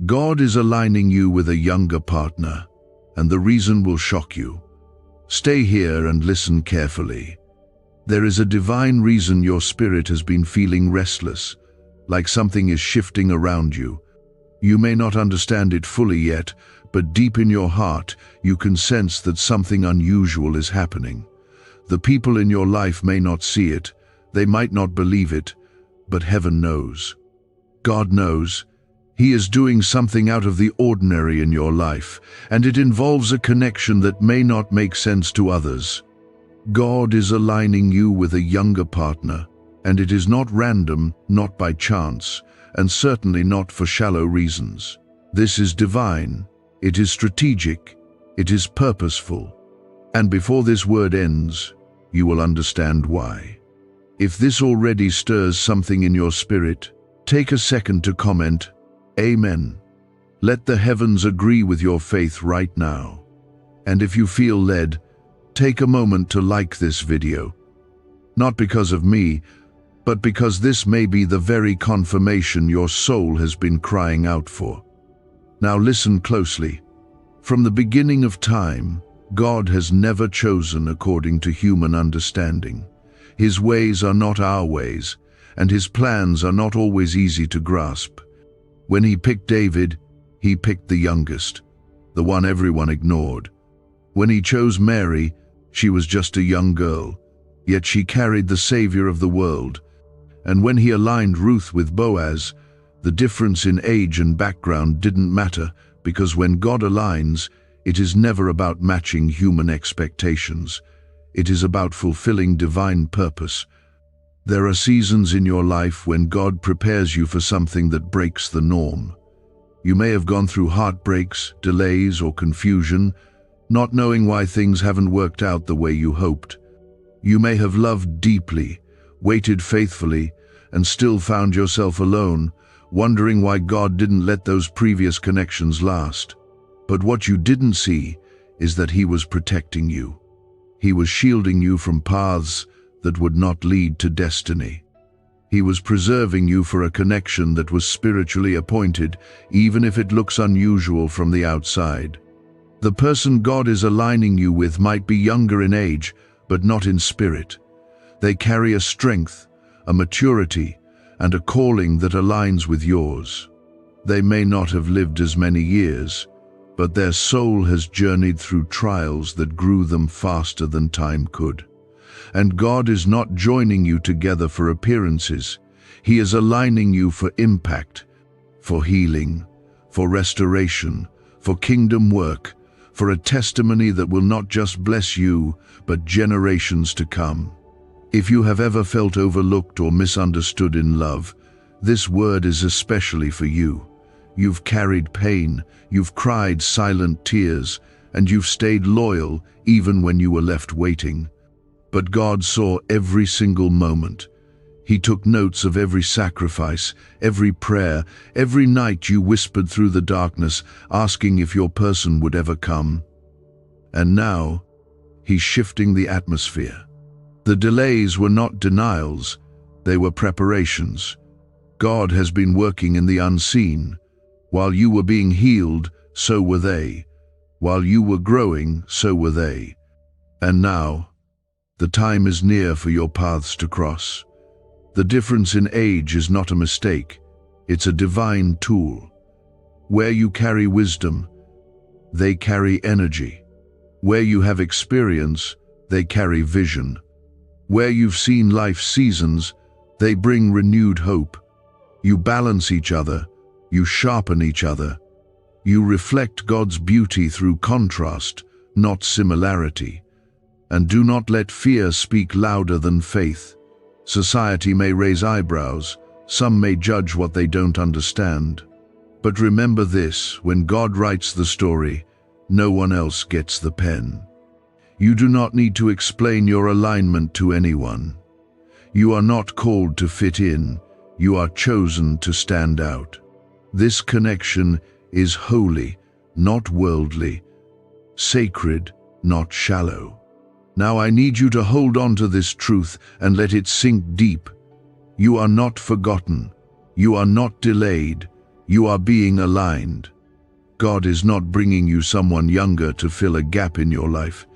God is aligning you with a younger partner, and the reason will shock you. Stay here and listen carefully. There is a divine reason your spirit has been feeling restless, like something is shifting around you. You may not understand it fully yet, but deep in your heart, you can sense that something unusual is happening. The people in your life may not see it, they might not believe it, but heaven knows. God knows. He is doing something out of the ordinary in your life, and it involves a connection that may not make sense to others. God is aligning you with a younger partner, and it is not random, not by chance, and certainly not for shallow reasons. This is divine, it is strategic, it is purposeful. And before this word ends, you will understand why. If this already stirs something in your spirit, take a second to comment, Amen. Let the heavens agree with your faith right now. And if you feel led, take a moment to like this video. Not because of me, but because this may be the very confirmation your soul has been crying out for. Now listen closely. From the beginning of time, God has never chosen according to human understanding. His ways are not our ways, and his plans are not always easy to grasp. When he picked David, he picked the youngest, the one everyone ignored. When he chose Mary, she was just a young girl, yet she carried the Savior of the world. And when he aligned Ruth with Boaz, the difference in age and background didn't matter, because when God aligns, it is never about matching human expectations. It is about fulfilling divine purpose. There are seasons in your life when God prepares you for something that breaks the norm. You may have gone through heartbreaks, delays, or confusion, not knowing why things haven't worked out the way you hoped. You may have loved deeply, waited faithfully, and still found yourself alone, wondering why God didn't let those previous connections last. But what you didn't see is that he was protecting you. He was shielding you from paths that would not lead to destiny. He was preserving you for a connection that was spiritually appointed, even if it looks unusual from the outside. The person God is aligning you with might be younger in age, but not in spirit. They carry a strength, a maturity, and a calling that aligns with yours. They may not have lived as many years, but their soul has journeyed through trials that grew them faster than time could. And God is not joining you together for appearances. He is aligning you for impact, for healing, for restoration, for kingdom work, for a testimony that will not just bless you, but generations to come. If you have ever felt overlooked or misunderstood in love, this word is especially for you. You've carried pain, you've cried silent tears, and you've stayed loyal even when you were left waiting. But God saw every single moment. He took notes of every sacrifice, every prayer, every night you whispered through the darkness, asking if your person would ever come. And now, he's shifting the atmosphere. The delays were not denials, they were preparations. God has been working in the unseen. While you were being healed, so were they. While you were growing, so were they. And now, the time is near for your paths to cross. The difference in age is not a mistake, it's a divine tool. Where you carry wisdom, they carry energy. Where you have experience, they carry vision. Where you've seen life's seasons, they bring renewed hope. You balance each other, you sharpen each other. You reflect God's beauty through contrast, not similarity. And do not let fear speak louder than faith. Society may raise eyebrows, some may judge what they don't understand. But remember this, when God writes the story, no one else gets the pen. You do not need to explain your alignment to anyone. You are not called to fit in, you are chosen to stand out. This connection is holy, not worldly, sacred, not shallow. Now I need you to hold on to this truth and let it sink deep. You are not forgotten. You are not delayed. You are being aligned. God is not bringing you someone younger to fill a gap in your life.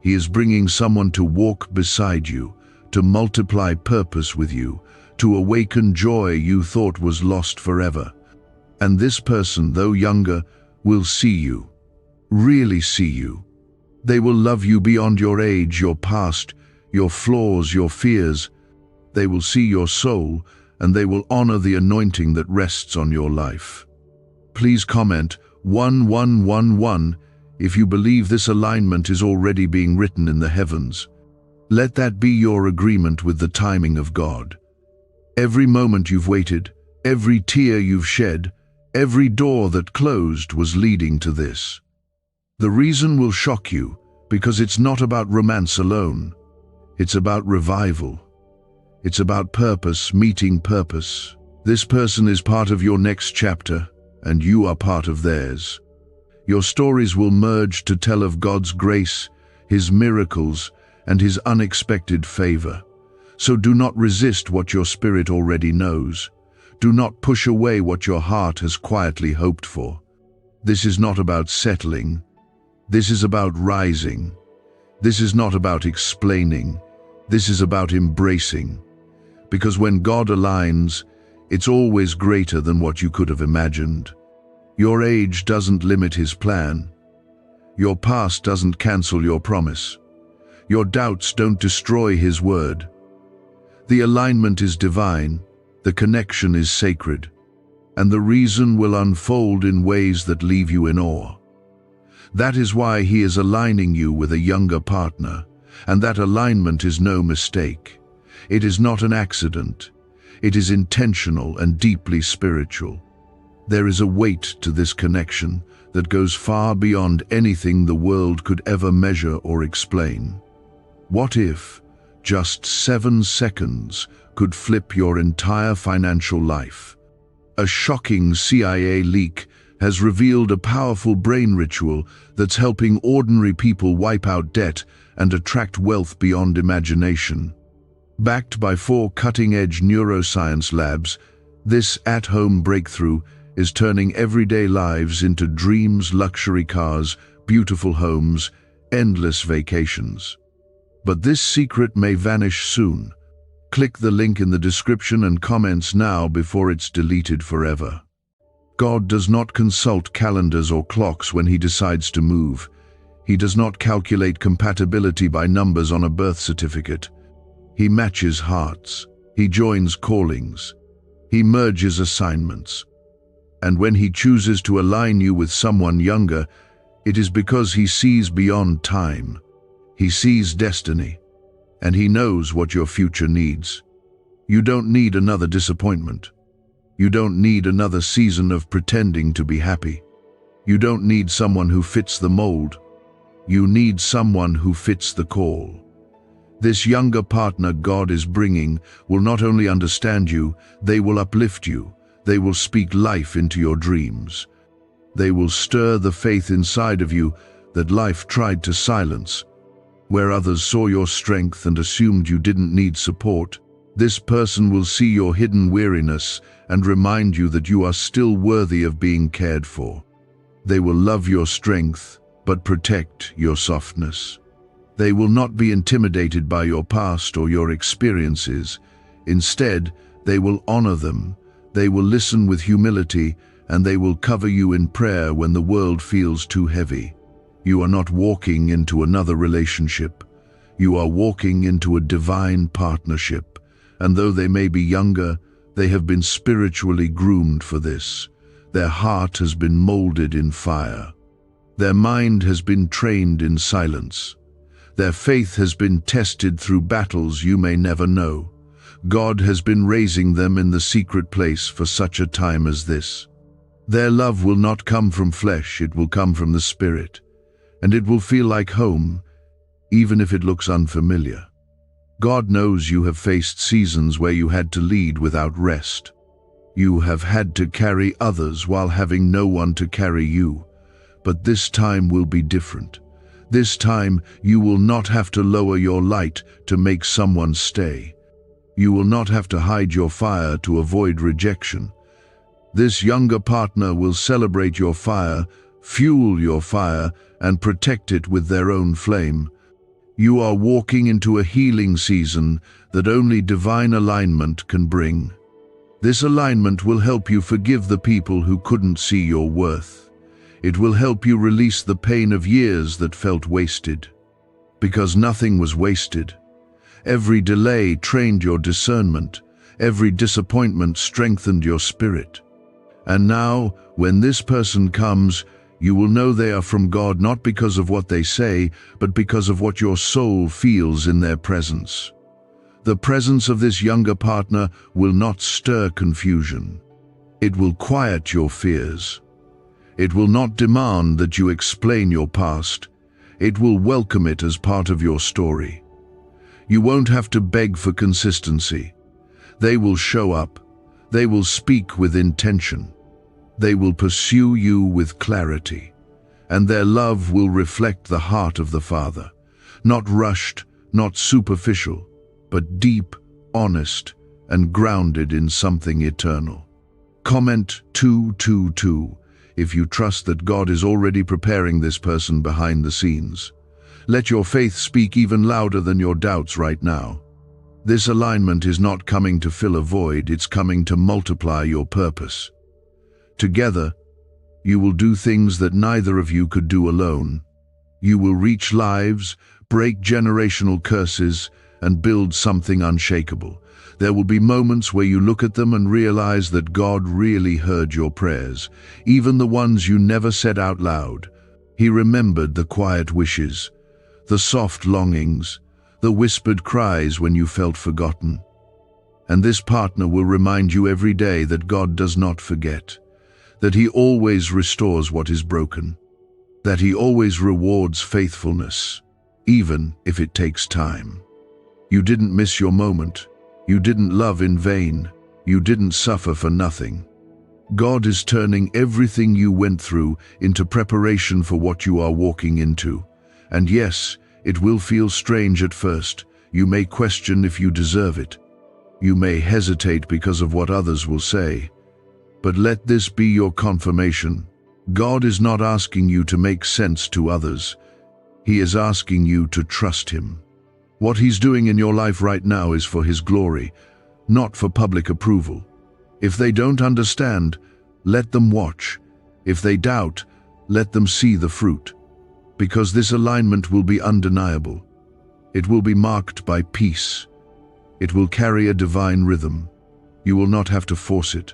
He is bringing someone to walk beside you, to multiply purpose with you, to awaken joy you thought was lost forever. And this person, though younger, will see you, really see you. They will love you beyond your age, your past, your flaws, your fears. They will see your soul, and they will honor the anointing that rests on your life. Please comment 1111 if you believe this alignment is already being written in the heavens. Let that be your agreement with the timing of God. Every moment you've waited, every tear you've shed, every door that closed was leading to this. The reason will shock you, because it's not about romance alone. It's about revival. It's about purpose meeting purpose. This person is part of your next chapter, and you are part of theirs. Your stories will merge to tell of God's grace, His miracles, and His unexpected favor. So do not resist what your spirit already knows. Do not push away what your heart has quietly hoped for. This is not about settling. This is about rising. This is not about explaining. This is about embracing. Because when God aligns, it's always greater than what you could have imagined. Your age doesn't limit His plan. Your past doesn't cancel your promise. Your doubts don't destroy His word. The alignment is divine, the connection is sacred, and the reason will unfold in ways that leave you in awe. That is why He is aligning you with a younger partner, and that alignment is no mistake. It is not an accident. It is intentional and deeply spiritual. There is a weight to this connection that goes far beyond anything the world could ever measure or explain. What if just 7 seconds could flip your entire financial life? A shocking CIA leak has revealed a powerful brain ritual that's helping ordinary people wipe out debt and attract wealth beyond imagination. Backed by 4 cutting-edge neuroscience labs, this at-home breakthrough is turning everyday lives into dreams, luxury cars, beautiful homes, endless vacations. But this secret may vanish soon. Click the link in the description and comments now before it's deleted forever. God does not consult calendars or clocks when He decides to move. He does not calculate compatibility by numbers on a birth certificate. He matches hearts. He joins callings. He merges assignments. And when He chooses to align you with someone younger, it is because He sees beyond time. He sees destiny, and He knows what your future needs. You don't need another disappointment. You don't need another season of pretending to be happy. You don't need someone who fits the mold. You need someone who fits the call. This younger partner God is bringing will not only understand you, they will uplift you. They will speak life into your dreams. They will stir the faith inside of you that life tried to silence. Where others saw your strength and assumed you didn't need support, this person will see your hidden weariness and remind you that you are still worthy of being cared for. They will love your strength, but protect your softness. They will not be intimidated by your past or your experiences. Instead, they will honor them. They will listen with humility, and they will cover you in prayer when the world feels too heavy. You are not walking into another relationship. You are walking into a divine partnership, and though they may be younger, they have been spiritually groomed for this. Their heart has been molded in fire. Their mind has been trained in silence. Their faith has been tested through battles you may never know. God has been raising them in the secret place for such a time as this. Their love will not come from flesh, it will come from the Spirit, and it will feel like home, even if it looks unfamiliar. God knows you have faced seasons where you had to lead without rest. You have had to carry others while having no one to carry you. But this time will be different. This time you will not have to lower your light to make someone stay. You will not have to hide your fire to avoid rejection. This younger partner will celebrate your fire, fuel your fire, and protect it with their own flame. You are walking into a healing season that only divine alignment can bring. This alignment will help you forgive the people who couldn't see your worth. It will help you release the pain of years that felt wasted. Because nothing was wasted. Every delay trained your discernment. Every disappointment strengthened your spirit. And now, when this person comes, you will know they are from God not because of what they say, but because of what your soul feels in their presence. The presence of this younger partner will not stir confusion. It will quiet your fears. It will not demand that you explain your past. It will welcome it as part of your story. You won't have to beg for consistency. They will show up. They will speak with intention. They will pursue you with clarity. And their love will reflect the heart of the Father. Not rushed, not superficial, but deep, honest, and grounded in something eternal. Comment 222 if you trust that God is already preparing this person behind the scenes. Let your faith speak even louder than your doubts right now. This alignment is not coming to fill a void, it's coming to multiply your purpose. Together, you will do things that neither of you could do alone. You will reach lives, break generational curses, and build something unshakable. There will be moments where you look at them and realize that God really heard your prayers, even the ones you never said out loud. He remembered the quiet wishes, the soft longings, the whispered cries when you felt forgotten. And this partner will remind you every day that God does not forget, that He always restores what is broken, that He always rewards faithfulness, even if it takes time. You didn't miss your moment. You didn't love in vain. You didn't suffer for nothing. God is turning everything you went through into preparation for what you are walking into. And yes, it will feel strange at first. You may question if you deserve it. You may hesitate because of what others will say. But let this be your confirmation. God is not asking you to make sense to others. He is asking you to trust Him. What He's doing in your life right now is for His glory, not for public approval. If they don't understand, let them watch. If they doubt, let them see the fruit. Because this alignment will be undeniable. It will be marked by peace. It will carry a divine rhythm. You will not have to force it.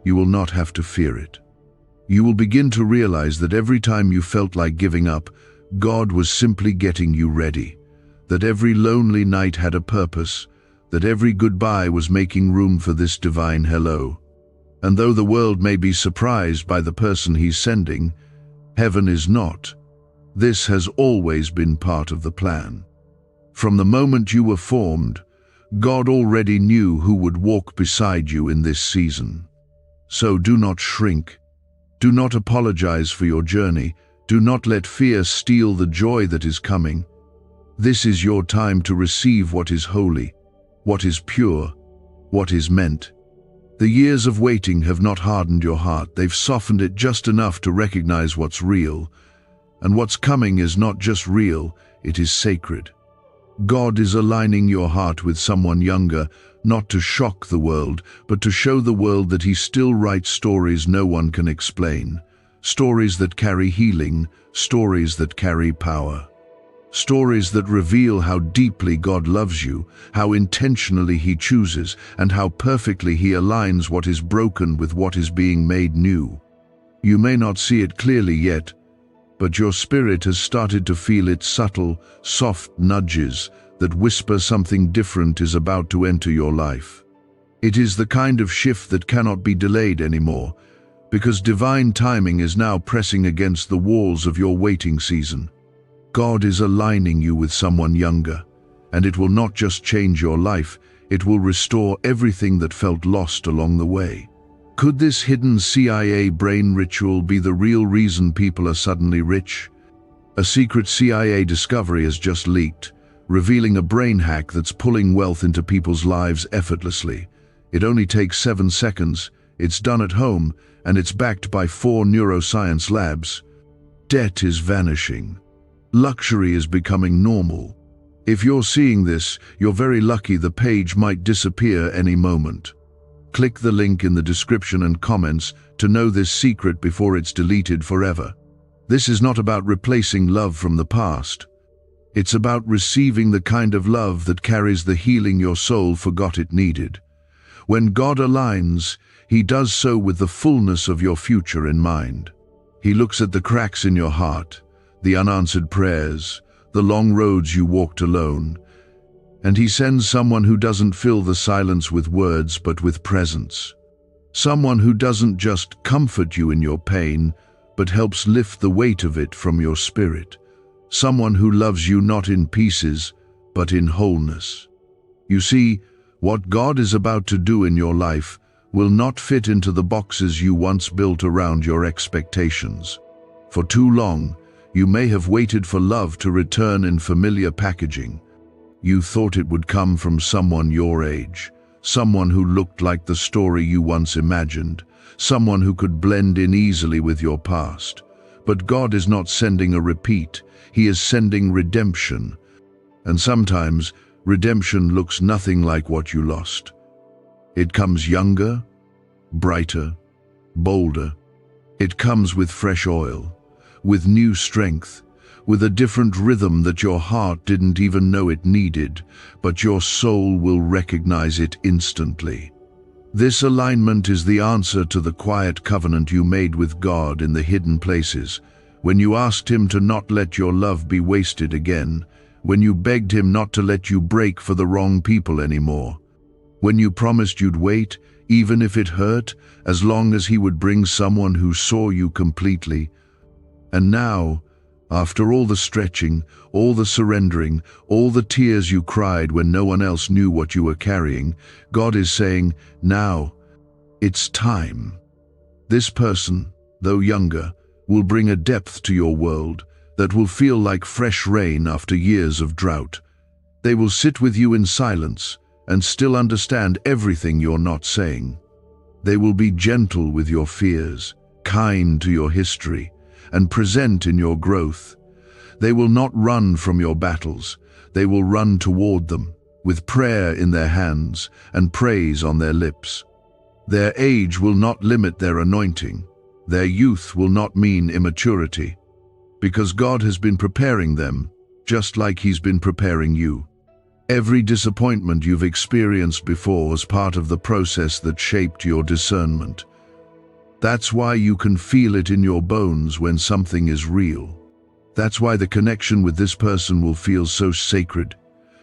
You will not have to fear it. You will begin to realize that every time you felt like giving up, God was simply getting you ready. That every lonely night had a purpose, that every goodbye was making room for this divine hello. And though the world may be surprised by the person He's sending, heaven is not. This has always been part of the plan. From the moment you were formed, God already knew who would walk beside you in this season. So do not shrink. Do not apologize for your journey. Do not let fear steal the joy that is coming. This is your time to receive what is holy, what is pure, what is meant. The years of waiting have not hardened your heart. They've softened it just enough to recognize what's real. And what's coming is not just real, it is sacred. God is aligning your heart with someone younger, not to shock the world, but to show the world that He still writes stories no one can explain. Stories that carry healing, stories that carry power. Stories that reveal how deeply God loves you, how intentionally He chooses, and how perfectly He aligns what is broken with what is being made new. You may not see it clearly yet, but your spirit has started to feel its subtle, soft nudges that whisper something different is about to enter your life. It is the kind of shift that cannot be delayed anymore, because divine timing is now pressing against the walls of your waiting season. God is aligning you with someone younger, and it will not just change your life, it will restore everything that felt lost along the way. Could this hidden CIA brain ritual be the real reason people are suddenly rich? A secret CIA discovery has just leaked, revealing a brain hack that's pulling wealth into people's lives effortlessly. It only takes 7 seconds. It's done at home, and it's backed by 4 neuroscience labs. Debt is vanishing. Luxury is becoming normal. If you're seeing this, you're very lucky. The page might disappear any moment. Click the link in the description and comments to know this secret before it's deleted forever. This is not about replacing love from the past. It's about receiving the kind of love that carries the healing your soul forgot it needed. When God aligns, He does so with the fullness of your future in mind. He looks at the cracks in your heart, the unanswered prayers, the long roads you walked alone, and He sends someone who doesn't fill the silence with words but with presence. Someone who doesn't just comfort you in your pain, but helps lift the weight of it from your spirit. Someone who loves you not in pieces, but in wholeness. You see, what God is about to do in your life will not fit into the boxes you once built around your expectations. For too long, you may have waited for love to return in familiar packaging. You thought it would come from someone your age, someone who looked like the story you once imagined, someone who could blend in easily with your past. But God is not sending a repeat, He is sending redemption. And sometimes, redemption looks nothing like what you lost. It comes younger, brighter, bolder. It comes with fresh oil, with new strength, with a different rhythm that your heart didn't even know it needed, but your soul will recognize it instantly. This alignment is the answer to the quiet covenant you made with God in the hidden places, when you asked Him to not let your love be wasted again, when you begged Him not to let you break for the wrong people anymore, when you promised you'd wait, even if it hurt, as long as He would bring someone who saw you completely. And now, after all the stretching, all the surrendering, all the tears you cried when no one else knew what you were carrying, God is saying, now, it's time. This person, though younger, will bring a depth to your world that will feel like fresh rain after years of drought. They will sit with you in silence and still understand everything you're not saying. They will be gentle with your fears, kind to your history, and present in your growth. They will not run from your battles. They will run toward them, with prayer in their hands and praise on their lips. Their age will not limit their anointing. Their youth will not mean immaturity, because God has been preparing them, just like He's been preparing you. Every disappointment you've experienced before was part of the process that shaped your discernment. That's why you can feel it in your bones when something is real. That's why the connection with this person will feel so sacred.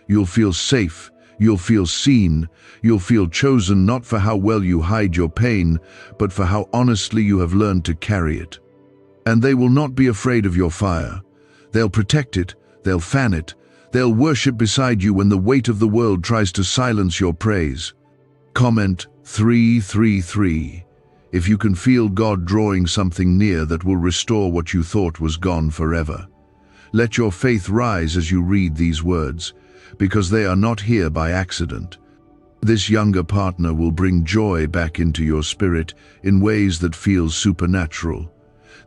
You'll feel safe, you'll feel seen, you'll feel chosen not for how well you hide your pain, but for how honestly you have learned to carry it. And they will not be afraid of your fire. They'll protect it, they'll fan it, they'll worship beside you when the weight of the world tries to silence your praise. Comment 333 if you can feel God drawing something near that will restore what you thought was gone forever. Let your faith rise as you read these words, because they are not here by accident. This younger partner will bring joy back into your spirit in ways that feel supernatural.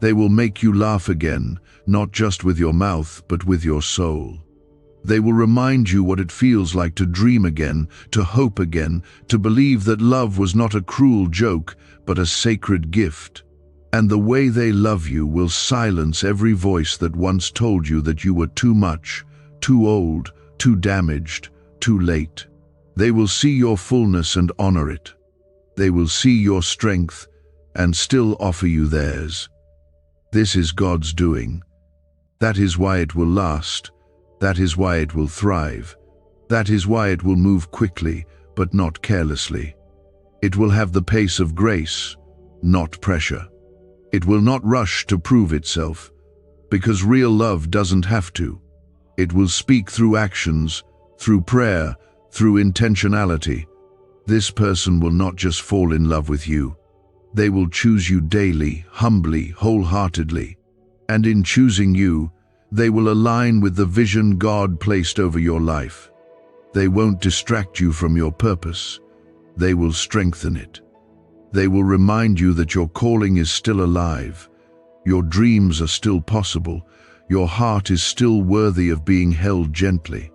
They will make you laugh again, not just with your mouth, but with your soul. They will remind you what it feels like to dream again, to hope again, to believe that love was not a cruel joke, but a sacred gift. And the way they love you will silence every voice that once told you that you were too much, too old, too damaged, too late. They will see your fullness and honor it. They will see your strength and still offer you theirs. This is God's doing. That is why it will last. That is why it will thrive. That is why it will move quickly, but not carelessly. It will have the pace of grace, not pressure. It will not rush to prove itself, because real love doesn't have to. It will speak through actions, through prayer, through intentionality. This person will not just fall in love with you. They will choose you daily, humbly, wholeheartedly. And in choosing you, they will align with the vision God placed over your life. They won't distract you from your purpose. They will strengthen it. They will remind you that your calling is still alive, your dreams are still possible, your heart is still worthy of being held gently.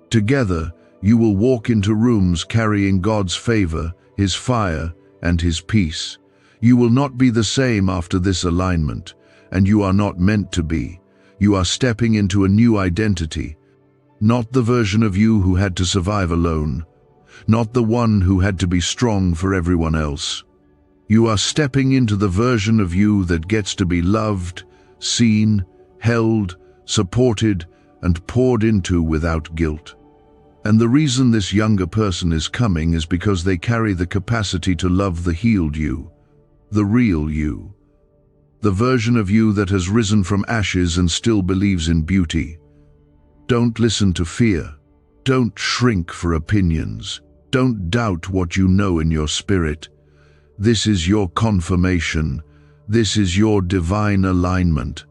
Together, you will walk into rooms carrying God's favor, His fire, and His peace. You will not be the same after this alignment, and you are not meant to be. You are stepping into a new identity, not the version of you who had to survive alone, not the one who had to be strong for everyone else. You are stepping into the version of you that gets to be loved, seen, held, supported, and poured into without guilt. And the reason this younger person is coming is because they carry the capacity to love the healed you, the real you, the version of you that has risen from ashes and still believes in beauty. Don't listen to fear. Don't shrink for opinions. Don't doubt what you know in your spirit. This is your confirmation. This is your divine alignment.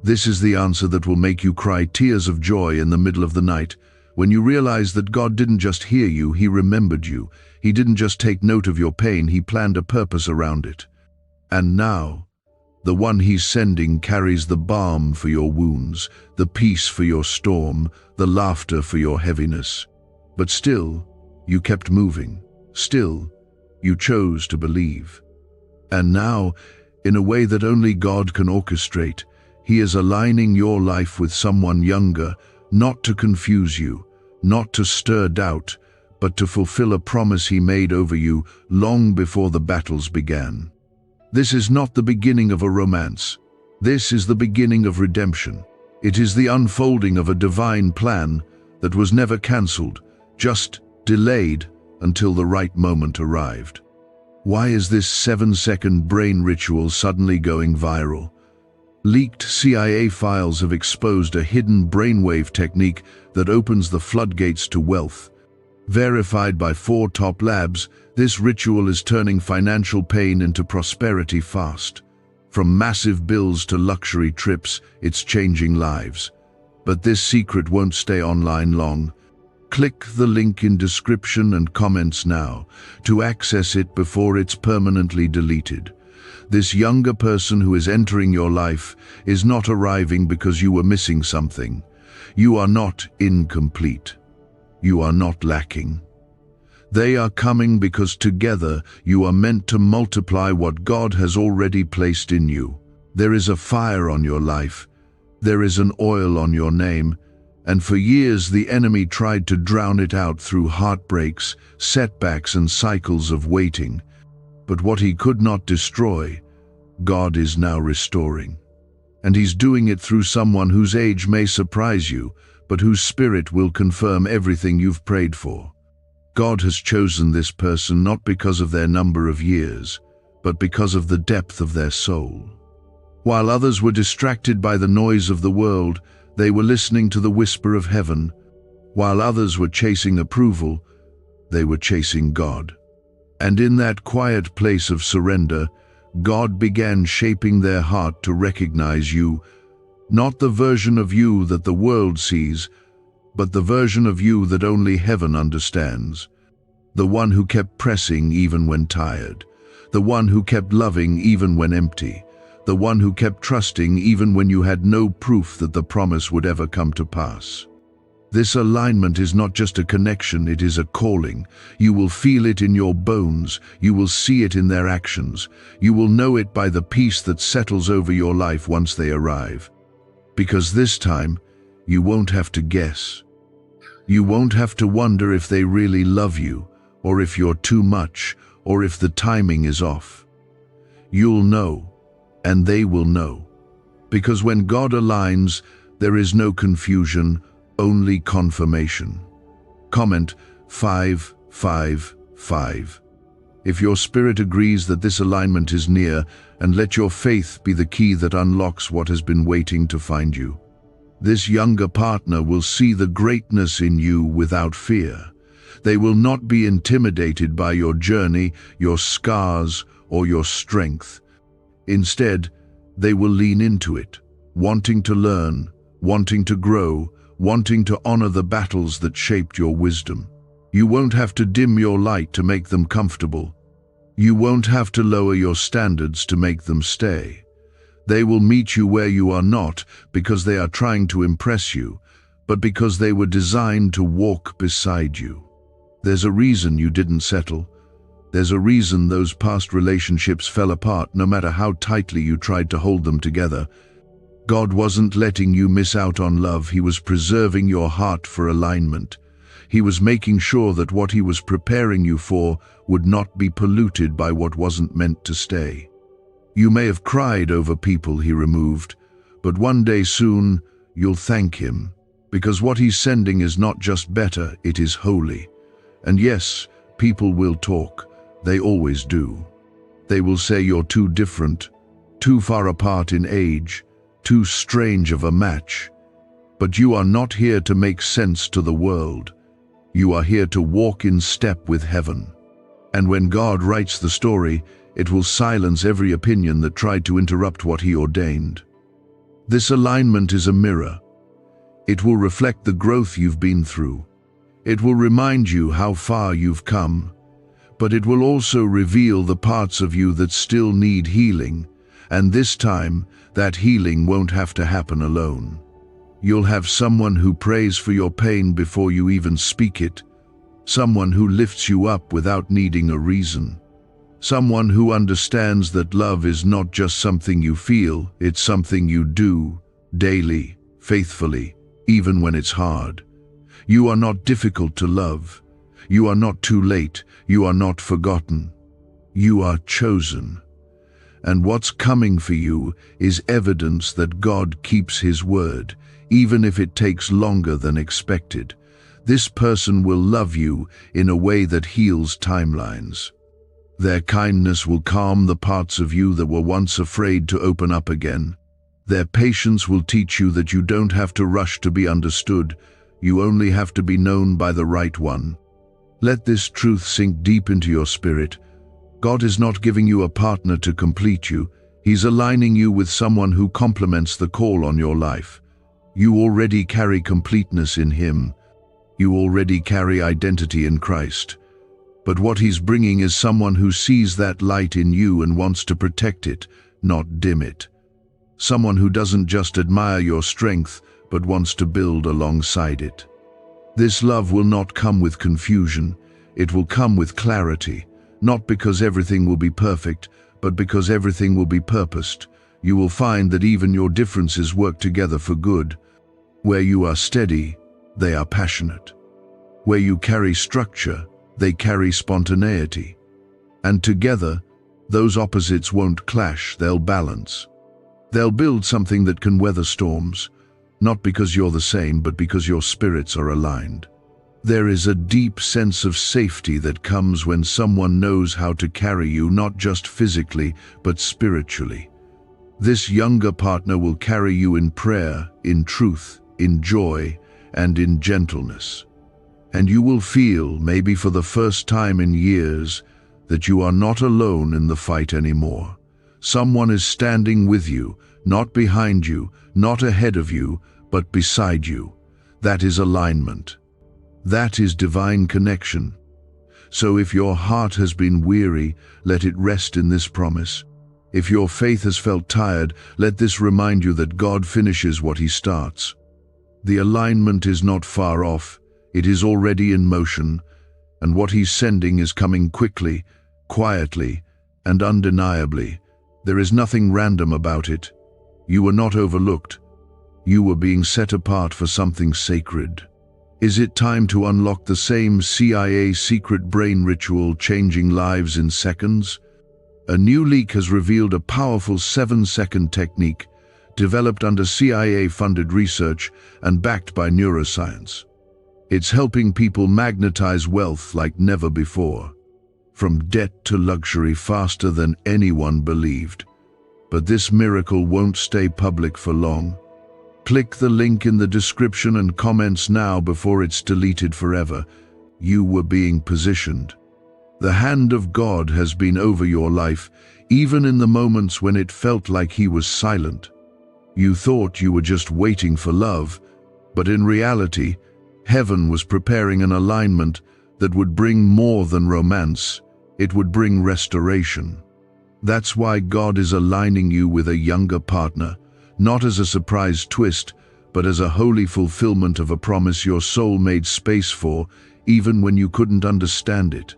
This is the answer that will make you cry tears of joy in the middle of the night, when you realize that God didn't just hear you, He remembered you. He didn't just take note of your pain, He planned a purpose around it. And now, the one He's sending carries the balm for your wounds, the peace for your storm, the laughter for your heaviness. But still, you kept moving. Still, you chose to believe. And now, in a way that only God can orchestrate, He is aligning your life with someone younger, not to confuse you, not to stir doubt, but to fulfill a promise He made over you long before the battles began. This is not the beginning of a romance. This is the beginning of redemption. It is the unfolding of a divine plan that was never cancelled, just delayed until the right moment arrived. Why is this 7-second brain ritual suddenly going viral? Leaked CIA files have exposed a hidden brainwave technique that opens the floodgates to wealth. Verified by 4 top labs, this ritual is turning financial pain into prosperity fast. From massive bills to luxury trips, it's changing lives. But this secret won't stay online long. Click the link in description and comments now to access it before it's permanently deleted. This younger person who is entering your life is not arriving because you were missing something. You are not incomplete. You are not lacking. They are coming because together you are meant to multiply what God has already placed in you. There is a fire on your life. There is an oil on your name. And for years the enemy tried to drown it out through heartbreaks, setbacks, and cycles of waiting. But what he could not destroy, God is now restoring. And He's doing it through someone whose age may surprise you, but whose spirit will confirm everything you've prayed for. God has chosen this person not because of their number of years, but because of the depth of their soul. While others were distracted by the noise of the world, they were listening to the whisper of heaven. While others were chasing approval, they were chasing God. And in that quiet place of surrender, God began shaping their heart to recognize you, not the version of you that the world sees, but the version of you that only heaven understands. The one who kept pressing even when tired. The one who kept loving even when empty. The one who kept trusting even when you had no proof that the promise would ever come to pass. This alignment is not just a connection, it is a calling. You will feel it in your bones. You will see it in their actions. You will know it by the peace that settles over your life once they arrive. Because this time, you won't have to guess. You won't have to wonder if they really love you, or if you're too much, or if the timing is off. You'll know, and they will know. Because when God aligns, there is no confusion, only confirmation. Comment 555. If your spirit agrees that this alignment is near, and let your faith be the key that unlocks what has been waiting to find you. This younger partner will see the greatness in you without fear. They will not be intimidated by your journey, your scars, or your strength. Instead, they will lean into it, wanting to learn, wanting to grow, wanting to honor the battles that shaped your wisdom. You won't have to dim your light to make them comfortable. You won't have to lower your standards to make them stay. They will meet you where you are not because they are trying to impress you, but because they were designed to walk beside you. There's a reason you didn't settle. There's a reason those past relationships fell apart no matter how tightly you tried to hold them together. God wasn't letting you miss out on love. He was preserving your heart for alignment. He was making sure that what He was preparing you for would not be polluted by what wasn't meant to stay. You may have cried over people He removed, but one day soon you'll thank Him, because what He's sending is not just better, it is holy. And yes, people will talk. They always do. They will say you're too different, too far apart in age, too strange of a match. But you are not here to make sense to the world. You are here to walk in step with heaven. And when God writes the story, it will silence every opinion that tried to interrupt what He ordained. This alignment is a mirror. It will reflect the growth you've been through. It will remind you how far you've come, but it will also reveal the parts of you that still need healing, and this time, that healing won't have to happen alone. You'll have someone who prays for your pain before you even speak it, someone who lifts you up without needing a reason, someone who understands that love is not just something you feel, it's something you do, daily, faithfully, even when it's hard. You are not difficult to love. You are not too late. You are not forgotten. You are chosen. And what's coming for you is evidence that God keeps His word, even if it takes longer than expected. This person will love you in a way that heals timelines. Their kindness will calm the parts of you that were once afraid to open up again. Their patience will teach you that you don't have to rush to be understood. You only have to be known by the right one. Let this truth sink deep into your spirit. God is not giving you a partner to complete you. He's aligning you with someone who complements the call on your life. You already carry completeness in Him. You already carry identity in Christ. But what He's bringing is someone who sees that light in you and wants to protect it, not dim it. Someone who doesn't just admire your strength, but wants to build alongside it. This love will not come with confusion. It will come with clarity, not because everything will be perfect, but because everything will be purposed. You will find that even your differences work together for good. Where you are steady, they are passionate. Where you carry structure, they carry spontaneity. And together, those opposites won't clash, they'll balance. They'll build something that can weather storms, not because you're the same, but because your spirits are aligned. There is a deep sense of safety that comes when someone knows how to carry you, not just physically, but spiritually. This younger partner will carry you in prayer, in truth, in joy, and in gentleness. And you will feel, maybe for the first time in years, that you are not alone in the fight anymore. Someone is standing with you, not behind you, not ahead of you, but beside you. That is alignment. That is divine connection. So if your heart has been weary, let it rest in this promise. If your faith has felt tired, let this remind you that God finishes what He starts. The alignment is not far off. It is already in motion, and what He's sending is coming quickly, quietly, and undeniably. There is nothing random about it. You were not overlooked. You were being set apart for something sacred. Is it time to unlock the same CIA secret brain ritual changing lives in seconds? A new leak has revealed a powerful 7-second technique developed under CIA-funded research and backed by neuroscience. It's helping people magnetize wealth like never before, from debt to luxury faster than anyone believed. But this miracle won't stay public for long. Click the link in the description and comments now before it's deleted forever. You were being positioned. The hand of God has been over your life, even in the moments when it felt like He was silent. You thought you were just waiting for love, but in reality, heaven was preparing an alignment that would bring more than romance. It would bring restoration. That's why God is aligning you with a younger partner, not as a surprise twist, but as a holy fulfillment of a promise your soul made space for, even when you couldn't understand it.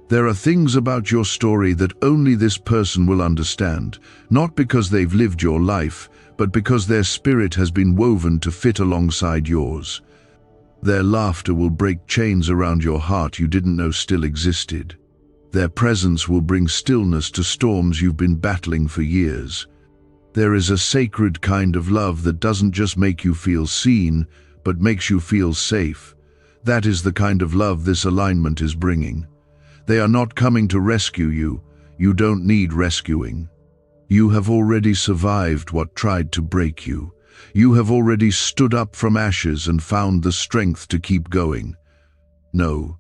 There are things about your story that only this person will understand, not because they've lived your life, but because their spirit has been woven to fit alongside yours. Their laughter will break chains around your heart you didn't know still existed. Their presence will bring stillness to storms you've been battling for years. There is a sacred kind of love that doesn't just make you feel seen, but makes you feel safe. That is the kind of love this alignment is bringing. They are not coming to rescue you. You don't need rescuing. You have already survived what tried to break you. You have already stood up from ashes and found the strength to keep going. No,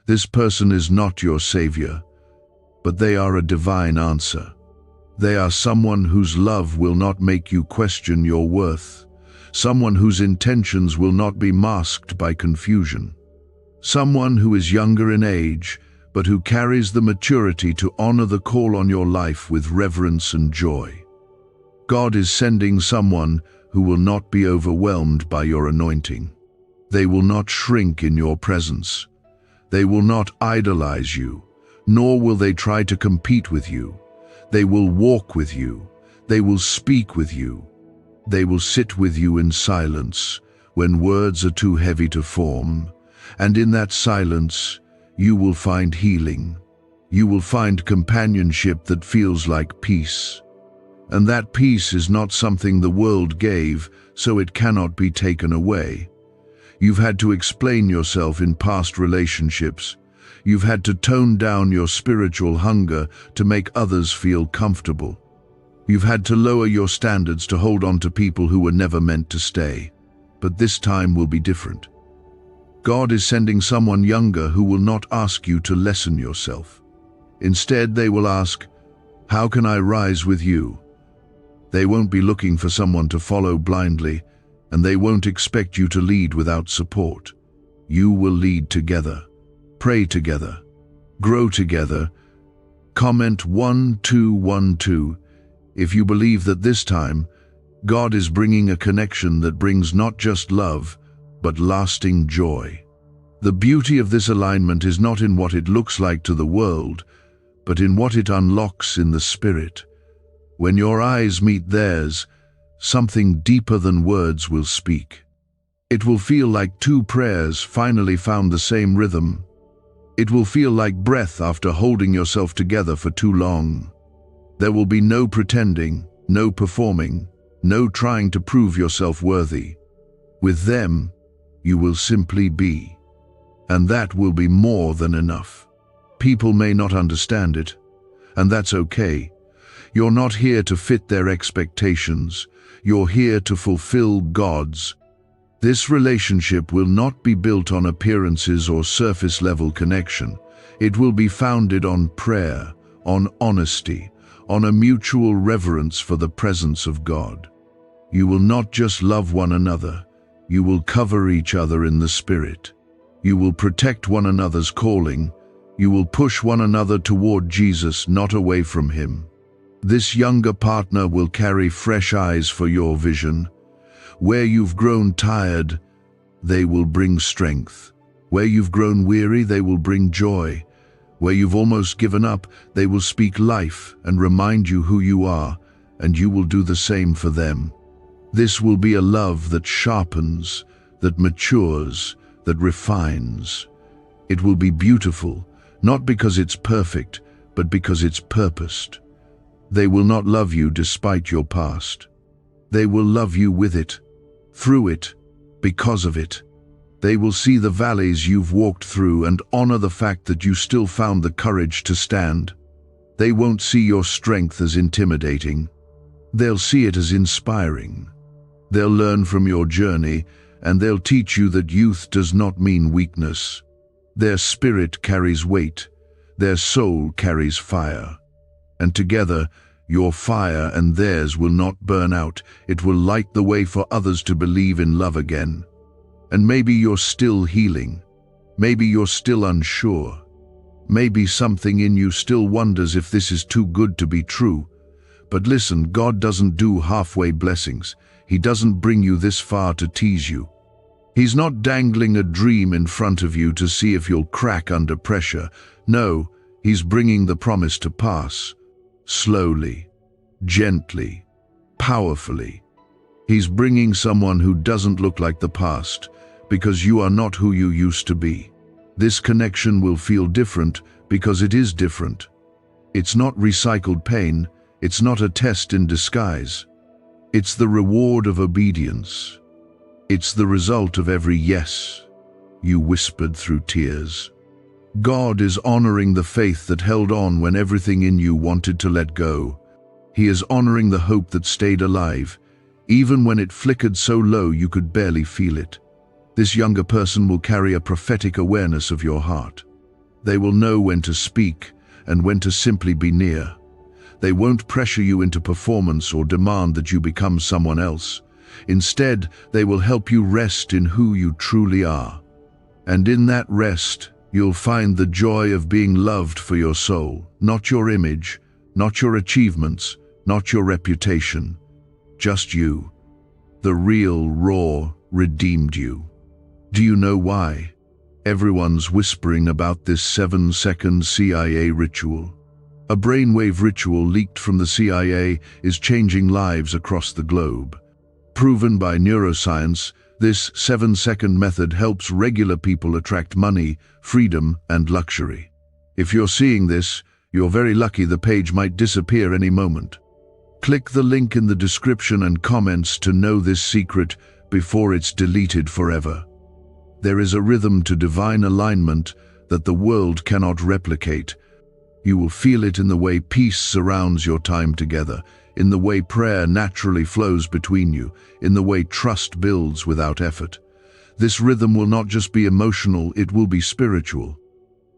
this person is not your savior, but they are a divine answer. They are someone whose love will not make you question your worth, someone whose intentions will not be masked by confusion, someone who is younger in age, but who carries the maturity to honor the call on your life with reverence and joy. God is sending someone who will not be overwhelmed by your anointing. They will not shrink in your presence. They will not idolize you, nor will they try to compete with you. They will walk with you. They will speak with you. They will sit with you in silence when words are too heavy to form. And in that silence, you will find healing. You will find companionship that feels like peace. And that peace is not something the world gave, so it cannot be taken away. You've had to explain yourself in past relationships. You've had to tone down your spiritual hunger to make others feel comfortable. You've had to lower your standards to hold on to people who were never meant to stay. But this time will be different. God is sending someone younger who will not ask you to lessen yourself. Instead, they will ask, "How can I rise with you?" They won't be looking for someone to follow blindly, and they won't expect you to lead without support. You will lead together. Pray together, grow together. Comment 1212 if you believe that this time, God is bringing a connection that brings not just love, but lasting joy. The beauty of this alignment is not in what it looks like to the world, but in what it unlocks in the spirit. When your eyes meet theirs, something deeper than words will speak. It will feel like two prayers finally found the same rhythm. It will feel like breath after holding yourself together for too long. There will be no pretending, no performing, no trying to prove yourself worthy. With them, you will simply be. And that will be more than enough. People may not understand it, and that's okay. You're not here to fit their expectations. You're here to fulfill God's. This relationship will not be built on appearances or surface-level connection. It will be founded on prayer, on honesty, on a mutual reverence for the presence of God. You will not just love one another, you will cover each other in the Spirit. You will protect one another's calling. You will push one another toward Jesus, not away from Him. This younger partner will carry fresh eyes for your vision. Where you've grown tired, they will bring strength. Where you've grown weary, they will bring joy. Where you've almost given up, they will speak life and remind you who you are, and you will do the same for them. This will be a love that sharpens, that matures, that refines. It will be beautiful, not because it's perfect, but because it's purposed. They will not love you despite your past. They will love you with it, through it, because of it. They will see the valleys you've walked through and honor the fact that you still found the courage to stand. They won't see your strength as intimidating. They'll see it as inspiring. They'll learn from your journey, and they'll teach you that youth does not mean weakness. Their spirit carries weight. Their soul carries fire. And together, your fire and theirs will not burn out. It will light the way for others to believe in love again. And maybe you're still healing. Maybe you're still unsure. Maybe something in you still wonders if this is too good to be true. But listen, God doesn't do halfway blessings. He doesn't bring you this far to tease you. He's not dangling a dream in front of you to see if you'll crack under pressure. No, He's bringing the promise to pass. Slowly, gently, powerfully. He's bringing someone who doesn't look like the past, because you are not who you used to be. This connection will feel different because it is different. It's not recycled pain. It's not a test in disguise. It's the reward of obedience. It's the result of every yes you whispered through tears. God is honoring the faith that held on when everything in you wanted to let go. He is honoring the hope that stayed alive, even when it flickered so low you could barely feel it. This younger person will carry a prophetic awareness of your heart. They will know when to speak and when to simply be near. They won't pressure you into performance or demand that you become someone else. Instead, they will help you rest in who you truly are. And in that rest, you'll find the joy of being loved for your soul, not your image, not your achievements, not your reputation. Just you. The real, raw, redeemed you. Do you know why? Everyone's whispering about this 7-second CIA ritual. A brainwave ritual leaked from the CIA is changing lives across the globe. Proven by neuroscience, this 7-second method helps regular people attract money, freedom, and luxury. If you're seeing this, you're very lucky. The page might disappear any moment. Click the link in the description and comments to know this secret before it's deleted forever. There is a rhythm to divine alignment that the world cannot replicate. You will feel it in the way peace surrounds your time together, in the way prayer naturally flows between you, in the way trust builds without effort. This rhythm will not just be emotional, it will be spiritual.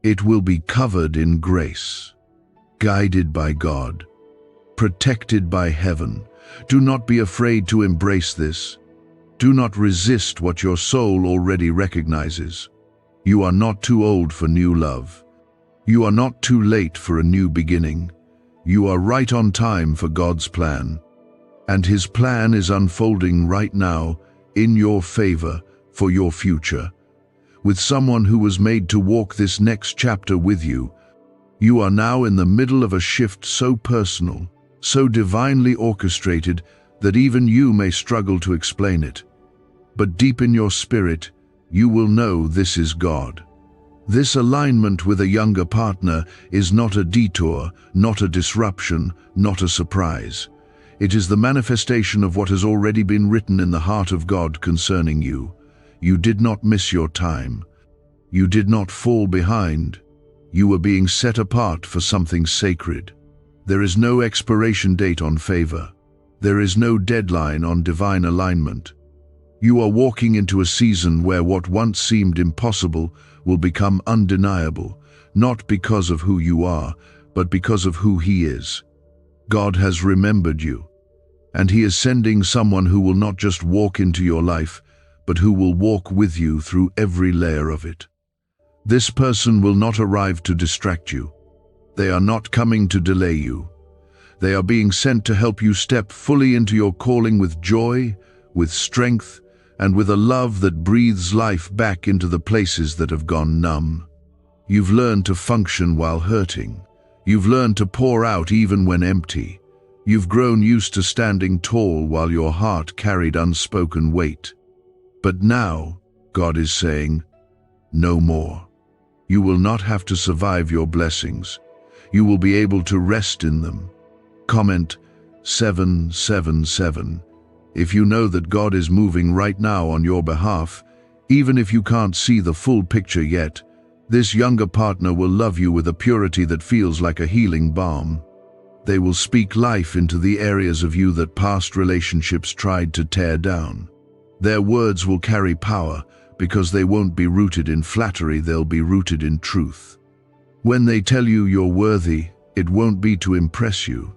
It will be covered in grace, guided by God, protected by heaven. Do not be afraid to embrace this. Do not resist what your soul already recognizes. You are not too old for new love. You are not too late for a new beginning. You are right on time for God's plan. And His plan is unfolding right now, in your favor, for your future. With someone who was made to walk this next chapter with you, you are now in the middle of a shift so personal, so divinely orchestrated, that even you may struggle to explain it. But deep in your spirit, you will know this is God. This alignment with a younger partner is not a detour, not a disruption, not a surprise. It is the manifestation of what has already been written in the heart of God concerning you. You did not miss your time. You did not fall behind. You were being set apart for something sacred. There is no expiration date on favor. There is no deadline on divine alignment. You are walking into a season where what once seemed impossible will become undeniable, not because of who you are, but because of who He is. God has remembered you, and He is sending someone who will not just walk into your life, but who will walk with you through every layer of it. This person will not arrive to distract you. They are not coming to delay you. They are being sent to help you step fully into your calling with joy, with strength, and with a love that breathes life back into the places that have gone numb. You've learned to function while hurting. You've learned to pour out even when empty. You've grown used to standing tall while your heart carried unspoken weight. But now, God is saying, no more. You will not have to survive your blessings. You will be able to rest in them. Comment 777. If you know that God is moving right now on your behalf, even if you can't see the full picture yet, this younger partner will love you with a purity that feels like a healing balm. They will speak life into the areas of you that past relationships tried to tear down. Their words will carry power because they won't be rooted in flattery, they'll be rooted in truth. When they tell you you're worthy, it won't be to impress you.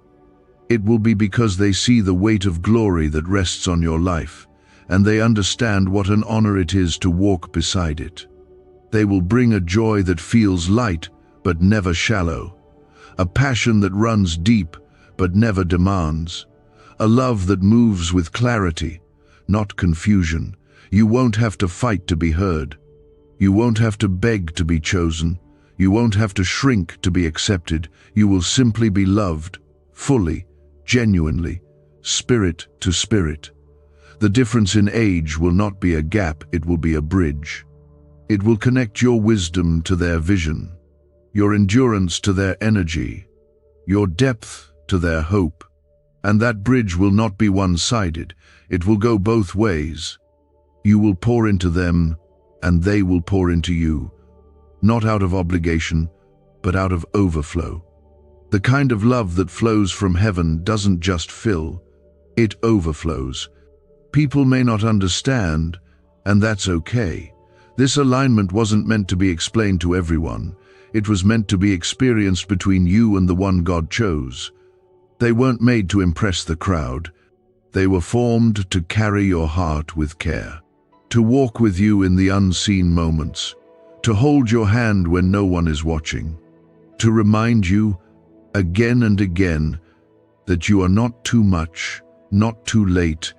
It will be because they see the weight of glory that rests on your life, and they understand what an honor it is to walk beside it. They will bring a joy that feels light but never shallow. A passion that runs deep, but never demands. A love that moves with clarity, not confusion. You won't have to fight to be heard. You won't have to beg to be chosen. You won't have to shrink to be accepted. You will simply be loved, fully, genuinely, spirit to spirit. The difference in age will not be a gap, it will be a bridge. It will connect your wisdom to their vision, your endurance to their energy, your depth to their hope. And that bridge will not be one-sided, it will go both ways. You will pour into them, and they will pour into you, not out of obligation, but out of overflow. The kind of love that flows from heaven doesn't just fill, it overflows. People may not understand, and that's okay. This alignment wasn't meant to be explained to everyone. It was meant to be experienced between you and the one God chose. They weren't made to impress the crowd. They were formed to carry your heart with care, to walk with you in the unseen moments, to hold your hand when no one is watching, to remind you, again and again, that you are not too much, not too late,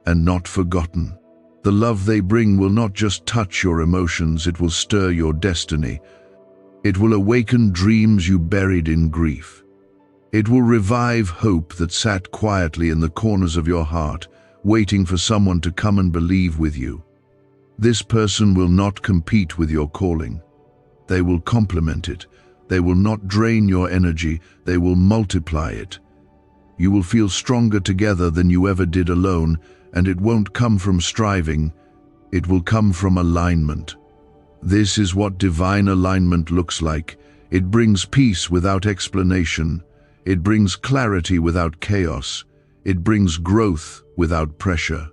and not forgotten. The love they bring will not just touch your emotions, it will stir your destiny. It will awaken dreams you buried in grief. It will revive hope that sat quietly in the corners of your heart, waiting for someone to come and believe with you. This person will not compete with your calling. They will complement it. They will not drain your energy, they will multiply it. You will feel stronger together than you ever did alone, and it won't come from striving, it will come from alignment. This is what divine alignment looks like. It brings peace without explanation. It brings clarity without chaos. It brings growth without pressure.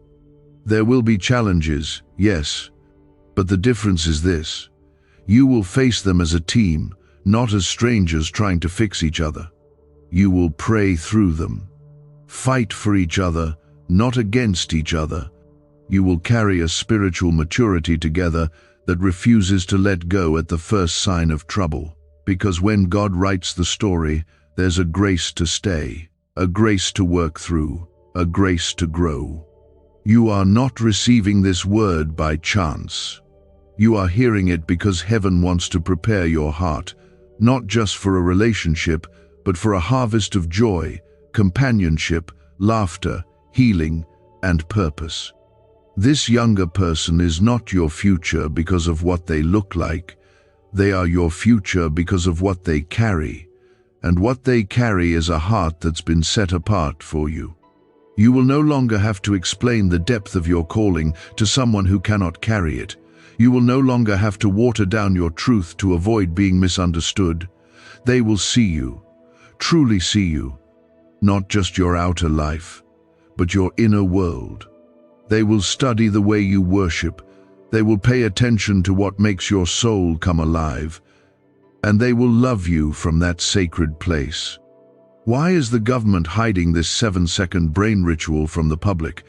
There will be challenges, yes, but the difference is this. You will face them as a team, not as strangers trying to fix each other. You will pray through them, fight for each other, not against each other. You will carry a spiritual maturity together that refuses to let go at the first sign of trouble. Because when God writes the story, there's a grace to stay, a grace to work through, a grace to grow. You are not receiving this word by chance. You are hearing it because heaven wants to prepare your heart, not just for a relationship, but for a harvest of joy, companionship, laughter, healing, and purpose. This younger person is not your future because of what they look like. They are your future because of what they carry. And what they carry is a heart that's been set apart for you. You will no longer have to explain the depth of your calling to someone who cannot carry it. You will no longer have to water down your truth to avoid being misunderstood. They will see you, truly see you, not just your outer life, but your inner world. They will study the way you worship. They will pay attention to what makes your soul come alive. And they will love you from that sacred place. Why is the government hiding this 7-second brain ritual from the public?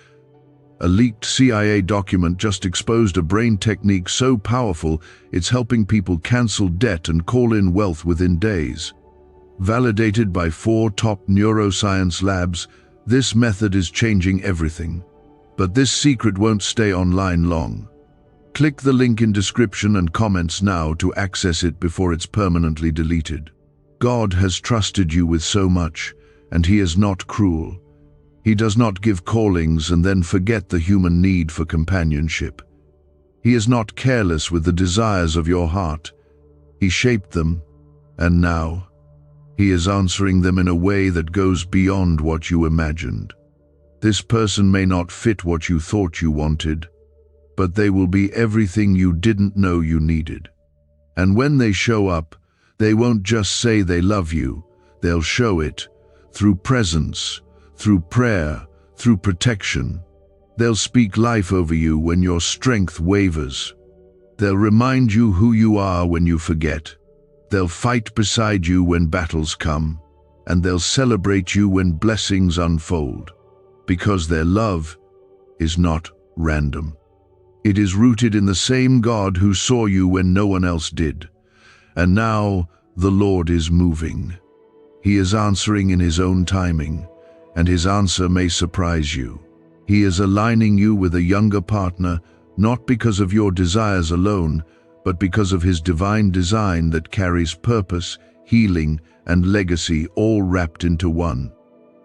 A leaked CIA document just exposed a brain technique so powerful it's helping people cancel debt and call in wealth within days. Validated by 4 top neuroscience labs, this method is changing everything. But this secret won't stay online long. Click the link in description and comments now to access it before it's permanently deleted. God has trusted you with so much, and He is not cruel. He does not give callings and then forget the human need for companionship. He is not careless with the desires of your heart. He shaped them, and now He is answering them in a way that goes beyond what you imagined. This person may not fit what you thought you wanted, but they will be everything you didn't know you needed. And when they show up, they won't just say they love you, they'll show it through presence, through prayer, through protection. They'll speak life over you when your strength wavers. They'll remind you who you are when you forget. They'll fight beside you when battles come, and they'll celebrate you when blessings unfold. Because their love is not random. It is rooted in the same God who saw you when no one else did. And now, The Lord is moving. He is answering in His own timing, and His answer may surprise you. He is aligning you with a younger partner, not because of your desires alone, but because of His divine design that carries purpose, healing, and legacy all wrapped into one.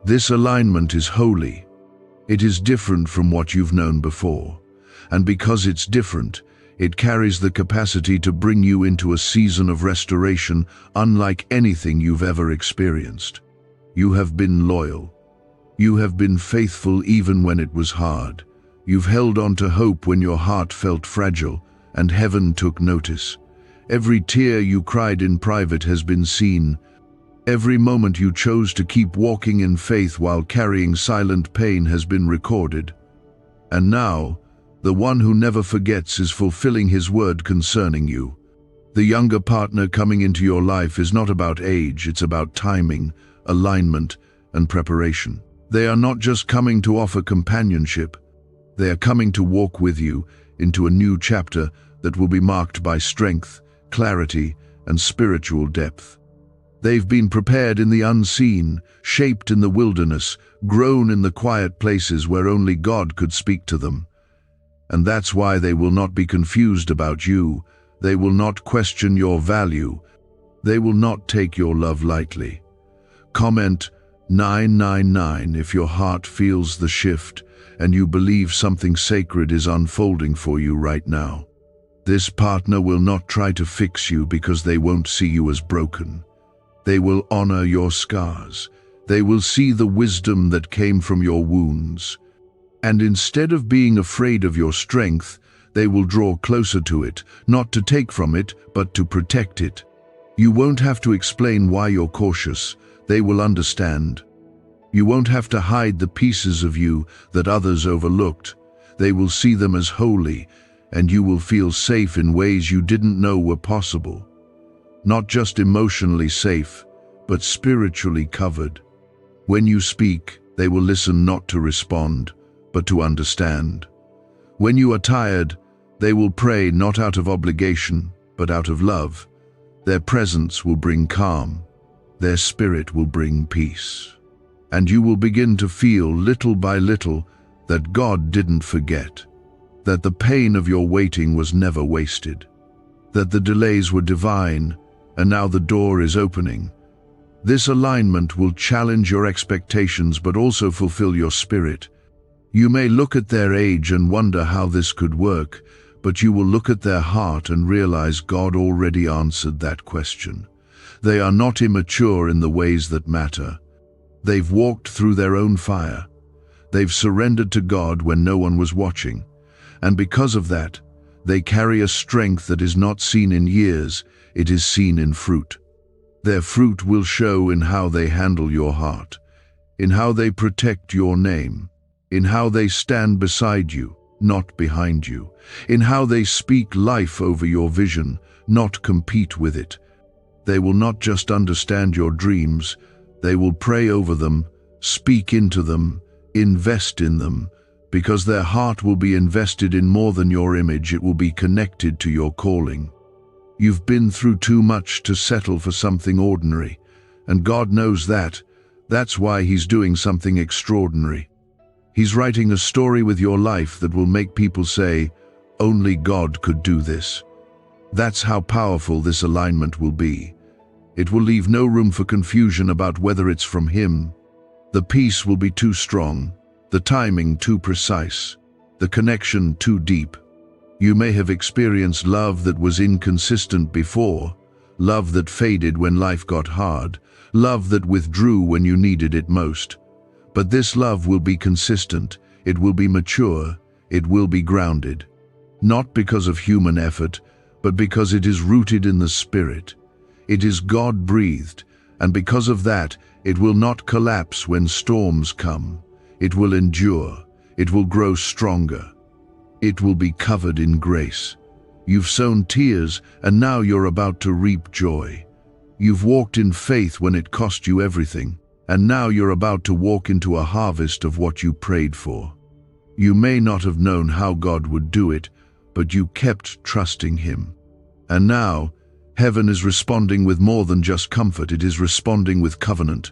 This alignment is holy. It is different from what you've known before. And because it's different, it carries the capacity to bring you into a season of restoration unlike anything you've ever experienced. You have been loyal. You have been faithful even when it was hard. You've held on to hope when your heart felt fragile, and heaven took notice. Every tear you cried in private has been seen. Every moment you chose to keep walking in faith while carrying silent pain has been recorded. And now, the one who never forgets is fulfilling His word concerning you. The younger partner coming into your life is not about age, it's about timing, alignment, and preparation. They are not just coming to offer companionship, they are coming to walk with you into a new chapter that will be marked by strength, clarity, and spiritual depth. They've been prepared in the unseen, shaped in the wilderness, grown in the quiet places where only God could speak to them. And that's why they will not be confused about you. They will not question your value. They will not take your love lightly. Comment 999 if your heart feels the shift and you believe something sacred is unfolding for you right now. This partner will not try to fix you because they won't see you as broken. They will honor your scars. They will see the wisdom that came from your wounds. And instead of being afraid of your strength, they will draw closer to it, not to take from it, but to protect it. You won't have to explain why you're cautious. They will understand. You won't have to hide the pieces of you that others overlooked. They will see them as holy, and you will feel safe in ways you didn't know were possible. Not just emotionally safe, but spiritually covered. When you speak, they will listen not to respond, but to understand. When you are tired, they will pray not out of obligation, but out of love. Their presence will bring calm. Their spirit will bring peace. And you will begin to feel little by little that God didn't forget, that the pain of your waiting was never wasted, that the delays were divine, and now the door is opening. This alignment will challenge your expectations but also fulfill your spirit. You may look at their age and wonder how this could work, but you will look at their heart and realize God already answered that question. They are not immature in the ways that matter. They've walked through their own fire. They've surrendered to God when no one was watching. And because of that, they carry a strength that is not seen in years, it is seen in fruit. Their fruit will show in how they handle your heart, in how they protect your name, in how they stand beside you, not behind you, in how they speak life over your vision, not compete with it. They will not just understand your dreams, they will pray over them, speak into them, invest in them, because their heart will be invested in more than your image, it will be connected to your calling. You've been through too much to settle for something ordinary, and God knows that. That's why He's doing something extraordinary. He's writing a story with your life that will make people say, only God could do this. That's how powerful this alignment will be. It will leave no room for confusion about whether it's from Him. The peace will be too strong, the timing too precise, the connection too deep. You may have experienced love that was inconsistent before, love that faded when life got hard, love that withdrew when you needed it most. But this love will be consistent, it will be mature, it will be grounded. Not because of human effort, but because it is rooted in the Spirit. It is God-breathed, and because of that, it will not collapse when storms come. It will endure, it will grow stronger. It will be covered in grace. You've sown tears, and now you're about to reap joy. You've walked in faith when it cost you everything, and now you're about to walk into a harvest of what you prayed for. You may not have known how God would do it, but you kept trusting Him. And now, Heaven is responding with more than just comfort, it is responding with covenant.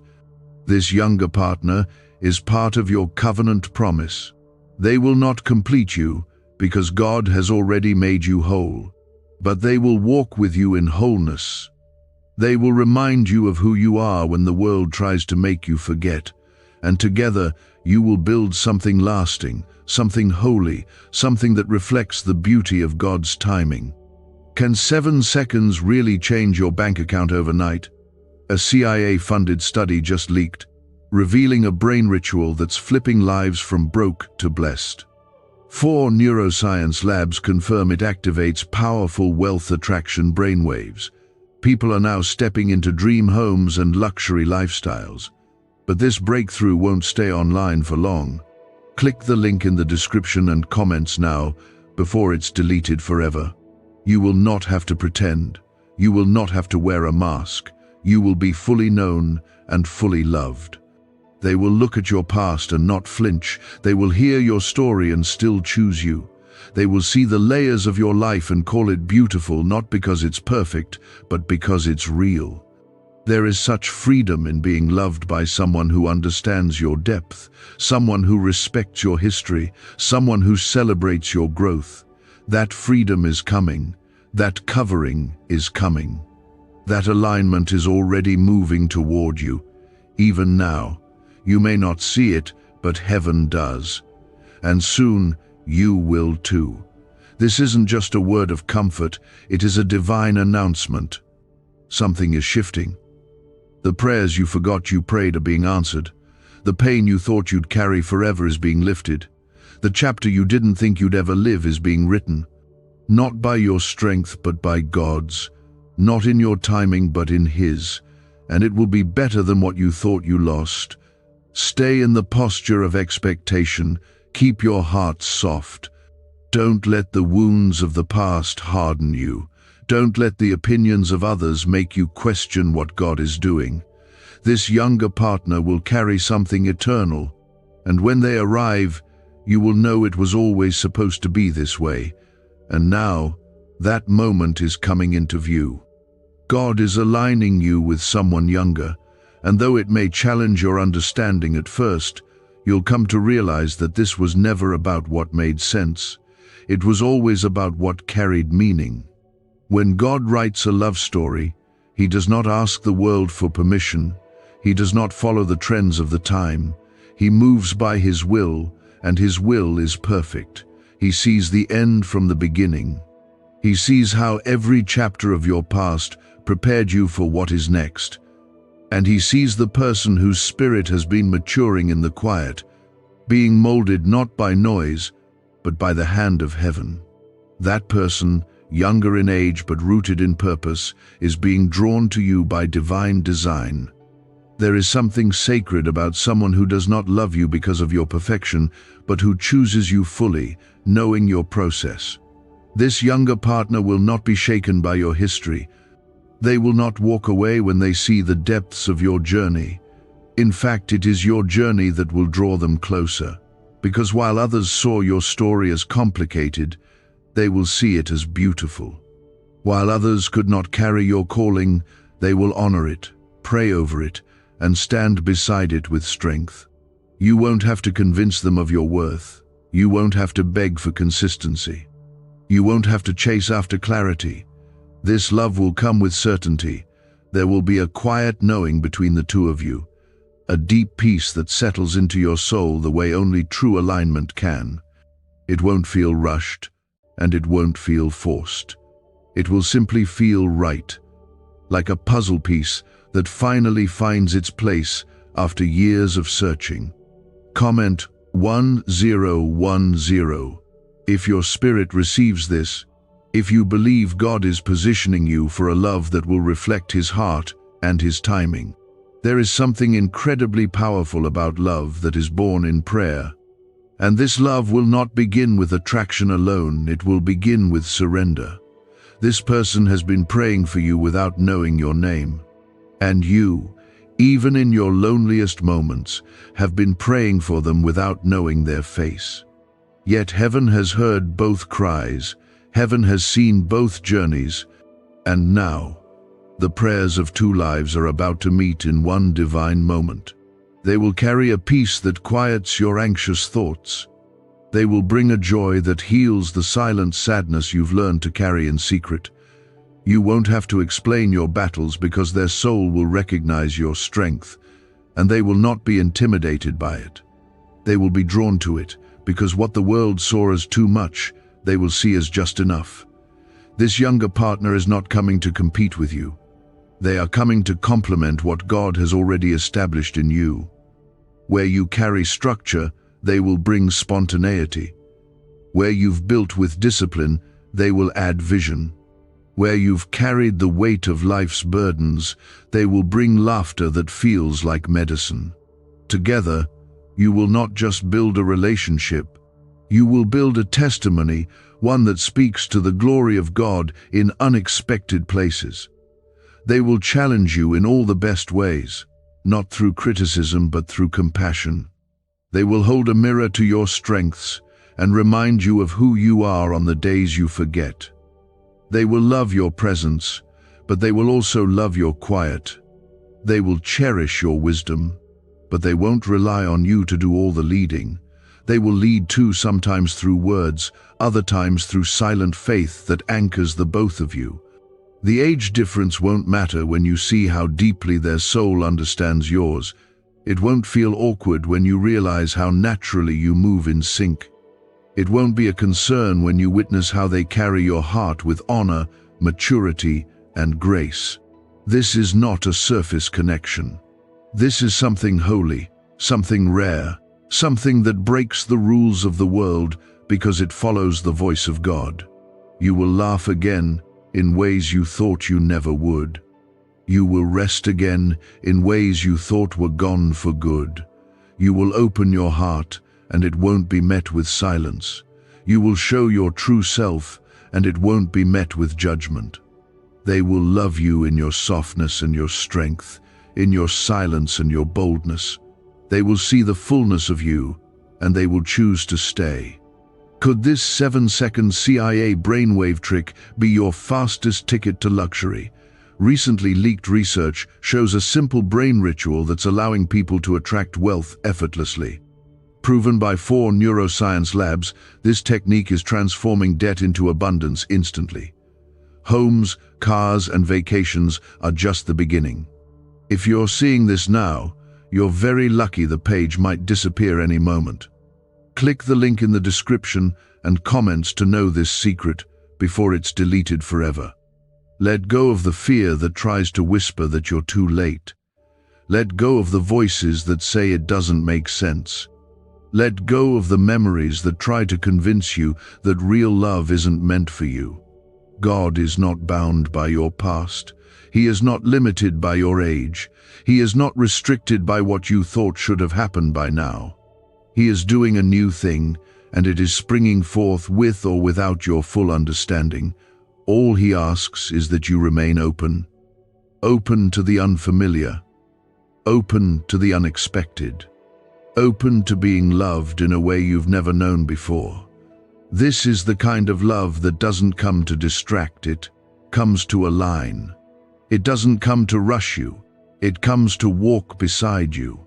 This younger partner is part of your covenant promise. They will not complete you, because God has already made you whole, but they will walk with you in wholeness. They will remind you of who you are when the world tries to make you forget, and together you will build something lasting, something holy, something that reflects the beauty of God's timing. Can 7 seconds really change your bank account overnight? A CIA-funded study just leaked, revealing a brain ritual that's flipping lives from broke to blessed. 4 neuroscience labs confirm it activates powerful wealth attraction brainwaves. People are now stepping into dream homes and luxury lifestyles. But this breakthrough won't stay online for long. Click the link in the description and comments now, before it's deleted forever. You will not have to pretend. You will not have to wear a mask. You will be fully known and fully loved. They will look at your past and not flinch. They will hear your story and still choose you. They will see the layers of your life and call it beautiful, not because it's perfect, but because it's real. There is such freedom in being loved by someone who understands your depth, someone who respects your history, someone who celebrates your growth. That freedom is coming. That covering is coming. That alignment is already moving toward you. Even now, you may not see it, but heaven does. And soon, you will too. This isn't just a word of comfort, it is a divine announcement. Something is shifting. The prayers you forgot you prayed are being answered. The pain you thought you'd carry forever is being lifted. The chapter you didn't think you'd ever live is being written. Not by your strength, but by God's. Not in your timing, but in His. And it will be better than what you thought you lost. Stay in the posture of expectation. Keep your heart soft. Don't let the wounds of the past harden you. Don't let the opinions of others make you question what God is doing. This younger partner will carry something eternal, and when they arrive, you will know it was always supposed to be this way. And now, that moment is coming into view. God is aligning you with someone younger, and though it may challenge your understanding at first, you'll come to realize that this was never about what made sense. It was always about what carried meaning. When God writes a love story, He does not ask the world for permission. He does not follow the trends of the time. He moves by His will, and His will is perfect. He sees the end from the beginning. He sees how every chapter of your past prepared you for what is next. And He sees the person whose spirit has been maturing in the quiet, being molded not by noise, but by the hand of heaven. That person, younger in age but rooted in purpose, is being drawn to you by divine design. There is something sacred about someone who does not love you because of your perfection, but who chooses you fully, knowing your process. This younger partner will not be shaken by your history. They will not walk away when they see the depths of your journey. In fact, it is your journey that will draw them closer. Because while others saw your story as complicated, they will see it as beautiful. While others could not carry your calling, they will honor it, pray over it, and stand beside it with strength. You won't have to convince them of your worth. You won't have to beg for consistency. You won't have to chase after clarity. This love will come with certainty. There will be a quiet knowing between the two of you, a deep peace that settles into your soul the way only true alignment can. It won't feel rushed, and it won't feel forced. It will simply feel right, like a puzzle piece that finally finds its place after years of searching. Comment 1010 if your spirit receives this, if you believe God is positioning you for a love that will reflect His heart and His timing. There is something incredibly powerful about love that is born in prayer. And this love will not begin with attraction alone, it will begin with surrender. This person has been praying for you without knowing your name. And you, even in your loneliest moments, have been praying for them without knowing their face. Yet heaven has heard both cries, heaven has seen both journeys, And now, the prayers of two lives are about to meet in one divine moment. They will carry a peace that quiets your anxious thoughts. They will bring a joy that heals the silent sadness you've learned to carry in secret. You won't have to explain your battles because their soul will recognize your strength, and they will not be intimidated by it. They will be drawn to it because what the world saw as too much, they will see as just enough. This younger partner is not coming to compete with you. They are coming to complement what God has already established in you. Where you carry structure, they will bring spontaneity. Where you've built with discipline, they will add vision. Where you've carried the weight of life's burdens, they will bring laughter that feels like medicine. Together, you will not just build a relationship, you will build a testimony, one that speaks to the glory of God in unexpected places. They will challenge you in all the best ways, not through criticism but through compassion. They will hold a mirror to your strengths and remind you of who you are on the days you forget. They will love your presence, but they will also love your quiet. They will cherish your wisdom, but they won't rely on you to do all the leading. They will lead too, sometimes through words, other times through silent faith that anchors the both of you. The age difference won't matter when you see how deeply their soul understands yours. It won't feel awkward when you realize how naturally you move in sync. It won't be a concern when you witness how they carry your heart with honor, maturity, and grace. This is not a surface connection. This is something holy, something rare, something that breaks the rules of the world because it follows the voice of God. You will laugh again in ways you thought you never would. You will rest again in ways you thought were gone for good. You will open your heart and it won't be met with silence. You will show your true self and it won't be met with judgment. They will love you in your softness and your strength, in your silence and your boldness. They will see the fullness of you and they will choose to stay. Could this 7-second CIA brainwave trick be your fastest ticket to luxury? Recently leaked research shows a simple brain ritual that's allowing people to attract wealth effortlessly. Proven by 4 neuroscience labs, this technique is transforming debt into abundance instantly. Homes, cars, and vacations are just the beginning. If you're seeing this now, you're very lucky. The page might disappear any moment. Click the link in the description and comments to know this secret before it's deleted forever. Let go of the fear that tries to whisper that you're too late. Let go of the voices that say it doesn't make sense. Let go of the memories that try to convince you that real love isn't meant for you. God is not bound by your past. He is not limited by your age. He is not restricted by what you thought should have happened by now. He is doing a new thing, and it is springing forth with or without your full understanding. All he asks is that you remain open. Open to the unfamiliar. Open to the unexpected. Open to being loved in a way you've never known before. This is the kind of love that doesn't come to distract, it comes to align. It doesn't come to rush you, it comes to walk beside you.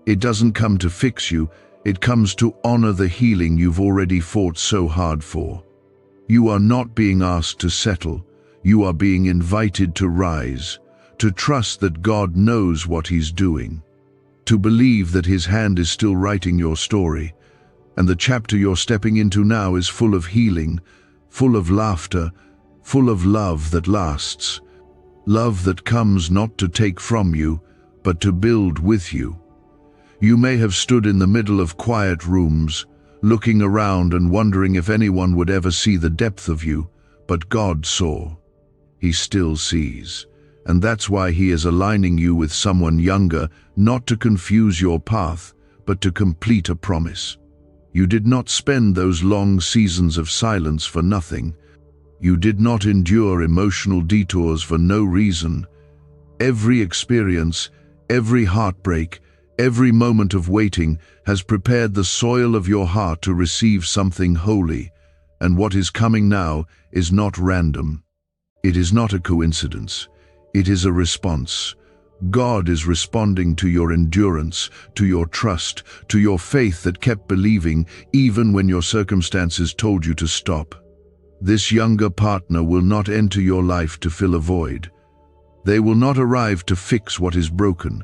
It doesn't come to fix you, it comes to honor the healing you've already fought so hard for. You are not being asked to settle, you are being invited to rise, to trust that God knows what He's doing, to believe that His hand is still writing your story, and the chapter you're stepping into now is full of healing, full of laughter, full of love that lasts. Love that comes not to take from you, but to build with you. You may have stood in the middle of quiet rooms, looking around and wondering if anyone would ever see the depth of you, but God saw. He still sees, and that's why He is aligning you with someone younger, not to confuse your path, but to complete a promise. You did not spend those long seasons of silence for nothing. You did not endure emotional detours for no reason. Every experience, every heartbreak, every moment of waiting has prepared the soil of your heart to receive something holy, and what is coming now is not random. It is not a coincidence. It is a response. God is responding to your endurance, to your trust, to your faith that kept believing even when your circumstances told you to stop. This younger partner will not enter your life to fill a void. They will not arrive to fix what is broken,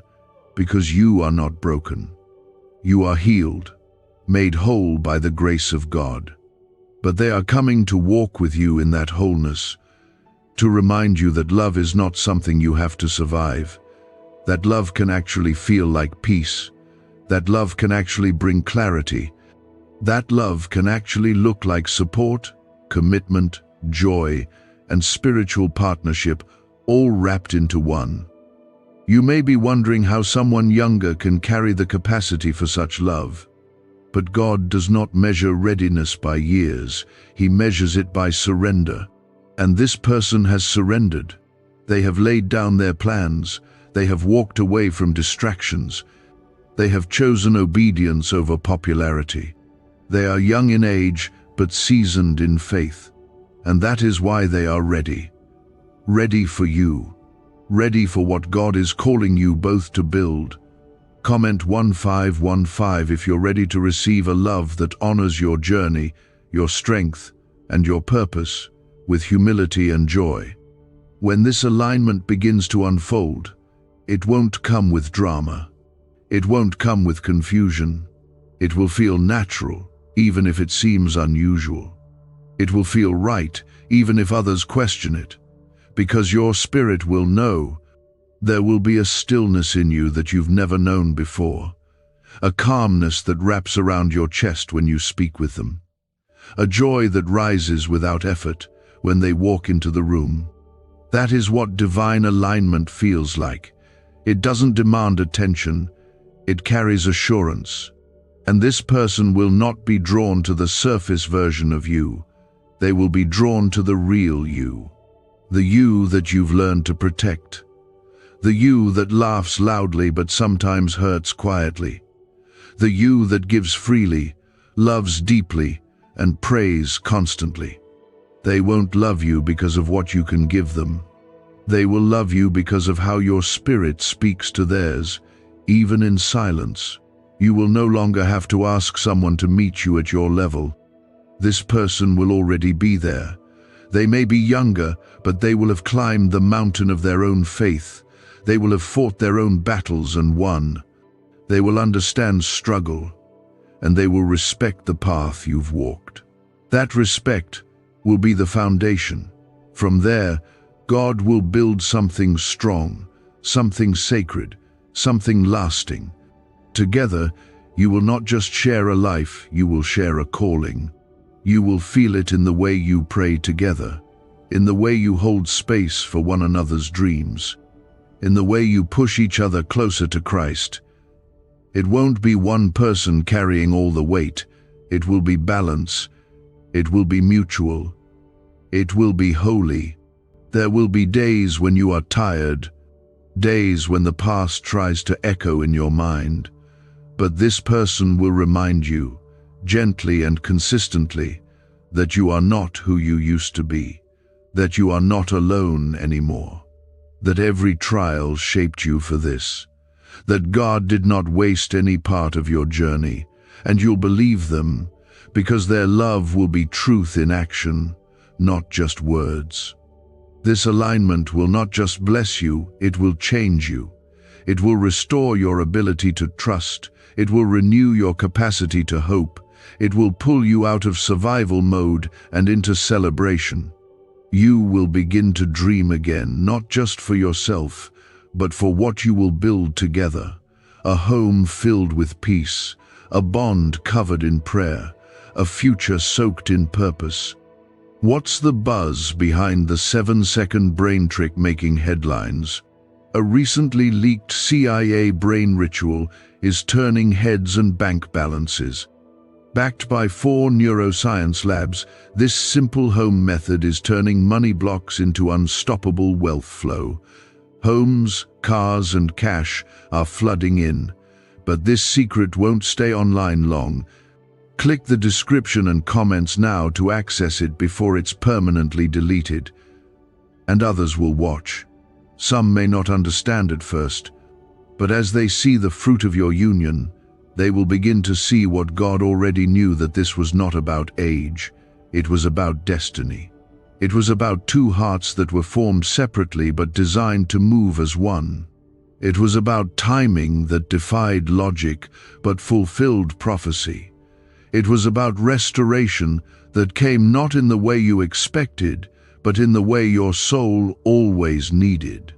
because you are not broken. You are healed, made whole by the grace of God. But they are coming to walk with you in that wholeness, to remind you that love is not something you have to survive, that love can actually feel like peace, that love can actually bring clarity, that love can actually look like support, commitment, joy, and spiritual partnership, all wrapped into one. You may be wondering how someone younger can carry the capacity for such love. But God does not measure readiness by years. He measures it by surrender. And this person has surrendered. They have laid down their plans. They have walked away from distractions. They have chosen obedience over popularity. They are young in age, but seasoned in faith. And that is why they are ready. Ready for you. Ready for what God is calling you both to build. Comment 1515 if you're ready to receive a love that honors your journey, your strength, and your purpose, with humility and joy. When this alignment begins to unfold, it won't come with drama. It won't come with confusion. It will feel natural, even if it seems unusual. It will feel right, even if others question it, because your spirit will know. There will be a stillness in you that you've never known before, a calmness that wraps around your chest when you speak with them, a joy that rises without effort when they walk into the room. That is what divine alignment feels like. It doesn't demand attention, it carries assurance. And this person will not be drawn to the surface version of you. They will be drawn to the real you, the you that you've learned to protect. The you that laughs loudly but sometimes hurts quietly. The you that gives freely, loves deeply, and prays constantly. They won't love you because of what you can give them. They will love you because of how your spirit speaks to theirs, even in silence. You will no longer have to ask someone to meet you at your level. This person will already be there. They may be younger, but they will have climbed the mountain of their own faith. They will have fought their own battles and won. They will understand struggle, and they will respect the path you've walked. That respect will be the foundation. From there, God will build something strong, something sacred, something lasting. Together, you will not just share a life, you will share a calling. You will feel it in the way you pray together, in the way you hold space for one another's dreams, in the way you push each other closer to Christ. It won't be one person carrying all the weight. It will be balance. It will be mutual. It will be holy. There will be days when you are tired, days when the past tries to echo in your mind. But this person will remind you, gently and consistently, that you are not who you used to be, that you are not alone anymore, that every trial shaped you for this, that God did not waste any part of your journey, and you'll believe them, because their love will be truth in action, not just words. This alignment will not just bless you, it will change you. It will restore your ability to trust. It will renew your capacity to hope. It will pull you out of survival mode and into celebration. You will begin to dream again, not just for yourself, but for what you will build together. A home filled with peace, a bond covered in prayer, a future soaked in purpose. What's the buzz behind the 7-second brain trick making headlines? A recently leaked CIA brain ritual is turning heads and bank balances. Backed by 4 neuroscience labs, this simple home method is turning money blocks into unstoppable wealth flow. Homes, cars, and cash are flooding in. But this secret won't stay online long. Click the description and comments now to access it before it's permanently deleted. and others will watch. Some may not understand at first, but as they see the fruit of your union, they will begin to see what God already knew, that this was not about age, it was about destiny. It was about two hearts that were formed separately but designed to move as one. It was about timing that defied logic but fulfilled prophecy. It was about restoration that came not in the way you expected, but in the way your soul always needed.